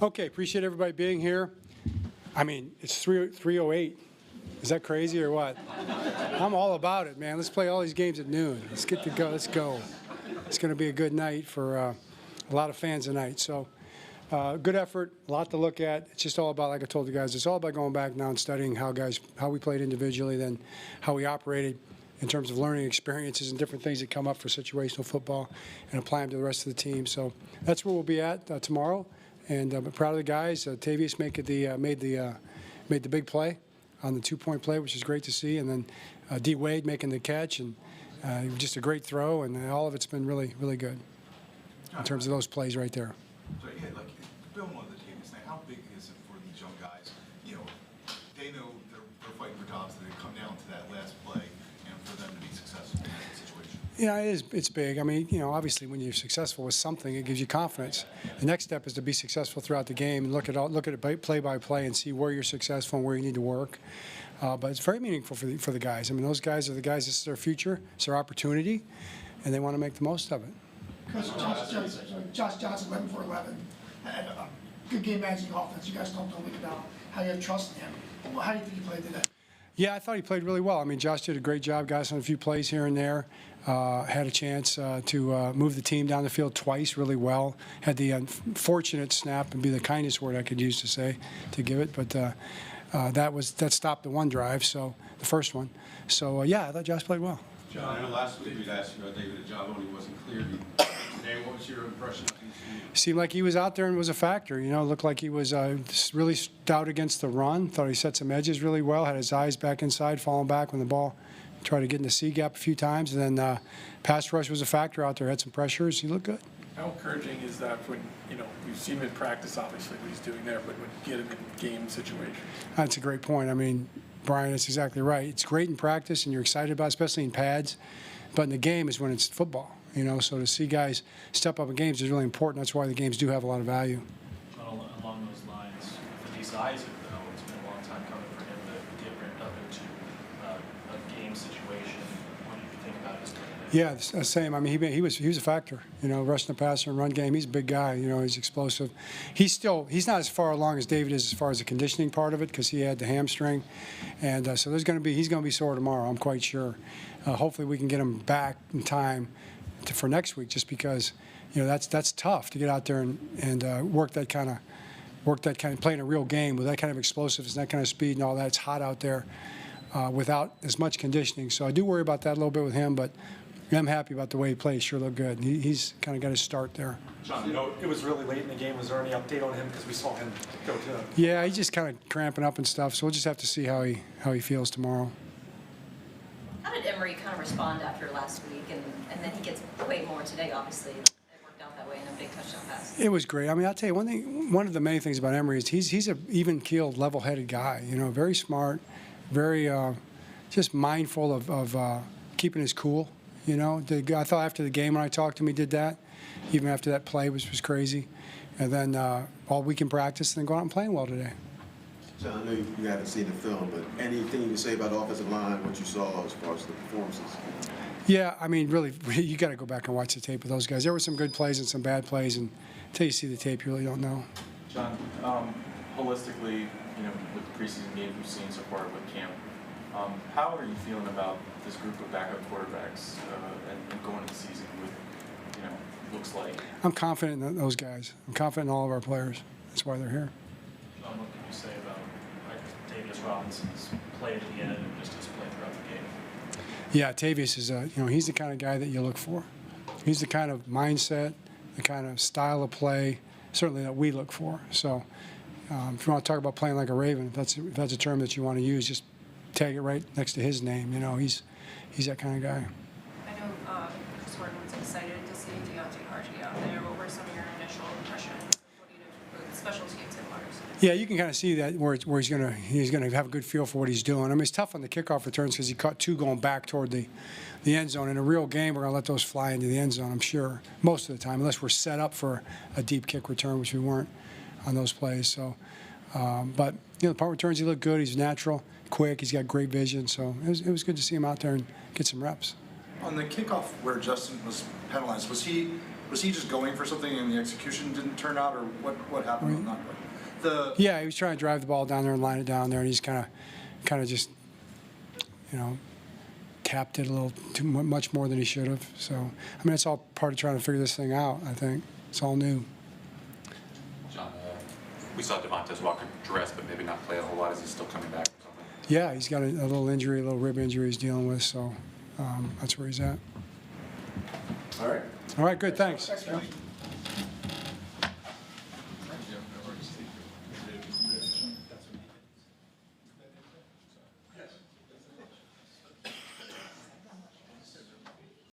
Okay, appreciate everybody being here. I mean, it's 3:08. Is that crazy or what? I'm all about it, man. Let's play all these games at noon. Let's get to go. Let's go. It's going to be a good night for a lot of fans tonight. So, good effort, a lot to look at. It's just all about, like I told the guys, it's all about going back now and studying how we played individually, then how we operated in terms of learning experiences and different things that come up for situational football and apply them to the rest of the team. So that's where we'll be at tomorrow. And I'm proud of the guys. Tavius made the big play on the 2-point play, which is great to see. And then D. Wade making the catch, and just a great throw. And all of it's been really, really good in terms of those plays right there. So, yeah, like, building on the Tavius thing, how big is it for these young guys? You know, they know they're fighting for jobs, and they come down to that last play, and for them to be successful in that situation. Yeah, it's big. I mean, obviously when you're successful with something, it gives you confidence. The next step is to be successful throughout the game and look at it play by play and see where you're successful and where you need to work. But it's very meaningful for the guys. I mean, those guys are the guys. This is their future. It's their opportunity, and they want to make the most of it. Coach Josh Johnson, 11 for 11, had a good game managing offense. You guys talked all week about how you have trust in him. How do you think he played today? Yeah, I thought he played really well. I mean, Josh did a great job, got us on a few plays here and there. Had a chance to move the team down the field twice really well. Had the unfortunate snap, and be the kindest word I could use to give it, but that stopped the one drive, so the first one. So yeah, I thought Josh played well. John, I know last week we'd asked you about David Ojabo and he wasn't clear. Today, what was your impression of him? Seemed like he was out there and was a factor. Looked like he was really stout against the run. Thought he set some edges really well. Had his eyes back inside, falling back when the ball tried to get in the C gap a few times. And then pass rush was a factor out there. Had some pressures. He looked good. How encouraging is that when, we've seen him in practice, obviously, what he's doing there, but when you get him in game situations? That's a great point. I mean, Brian, that's exactly right. It's great in practice, and you're excited about it, especially in pads. But in the game is when it's football, So to see guys step up in games is really important. That's why the games do have a lot of value. Along those lines, for Adisa Isaac, though, it's been a long time coming for him to get ripped up into a game situation. What do you think about his play today? Yeah, the same. I mean, he was a factor. Rushing the passer and run game. He's a big guy. He's explosive. He's not as far along as David is as far as the conditioning part of it because he had the hamstring, and so he's going to be sore tomorrow. I'm quite sure. Hopefully, we can get him back in time for next week. Just because that's tough to get out there and work that kind of playing a real game with that kind of explosiveness and that kind of speed and all that. It's hot out there without as much conditioning. So I do worry about that a little bit with him, but I'm happy about the way he plays. Sure looked good. He's kind of got his start there. John, it was really late in the game. Was there any update on him? Because we saw him go to. Yeah, he's just kind of cramping up and stuff. So we'll just have to see how he feels tomorrow. How did Emory kind of respond after last week, and then he gets way more today? Obviously, it worked out that way in a big touchdown pass. It was great. I mean, I'll tell you one thing. One of the many things about Emory is he's an even-keeled, level-headed guy. Very smart, very just mindful of keeping his cool. I thought after the game when I talked to him, he did that. Even after that play, which was crazy. And then all week in practice, and then go out and playing well today. So I know you haven't seen the film, but anything you can say about the offensive line, what you saw as far as the performances? Yeah, I mean, really, you got to go back and watch the tape of those guys. There were some good plays and some bad plays, and until you see the tape, you really don't know. John, holistically, with the preseason games we've seen so far with camp, how are you feeling about this group of backup quarterbacks and going into the season with, looks like? I'm confident in those guys. I'm confident in all of our players. That's why they're here. John, what can you say about Tavius Robinson's play at the end and just his play throughout the game? Yeah, Tavius is he's the kind of guy that you look for. He's the kind of mindset, the kind of style of play, certainly that we look for. So if you want to talk about playing like a Raven, if that's a term that you want to use, just tag it right next to his name. He's that kind of guy. I know Chris Horton's excited to see Deontay Harbaugh out there. What were some of your initial impressions? What do you do with special teams and Mars? Yeah, you can kind of see that where he's gonna have a good feel for what he's doing. I mean, it's tough on the kickoff returns because he caught two going back toward the end zone. In a real game, we're gonna let those fly into the end zone, I'm sure, most of the time, unless we're set up for a deep kick return, which we weren't on those plays. So, but the punt returns, he looked good. He's natural, quick. He's got great vision. So it was good to see him out there and get some reps. On the kickoff where Justin was penalized, was he Was he just going for something and the execution didn't turn out, or what happened on that play? Yeah, he was trying to drive the ball down there and line it down there, and he's kind of just, tapped it a little too much more than he should have. So, I mean, it's all part of trying to figure this thing out. I think it's all new. John, we saw Devontae Walker dress, but maybe not play a whole lot. Is he still coming back or something? Yeah, he's got a little injury, a little rib injury he's dealing with. So that's where he's at. All right. All right, good. Thanks. Thanks, Josh.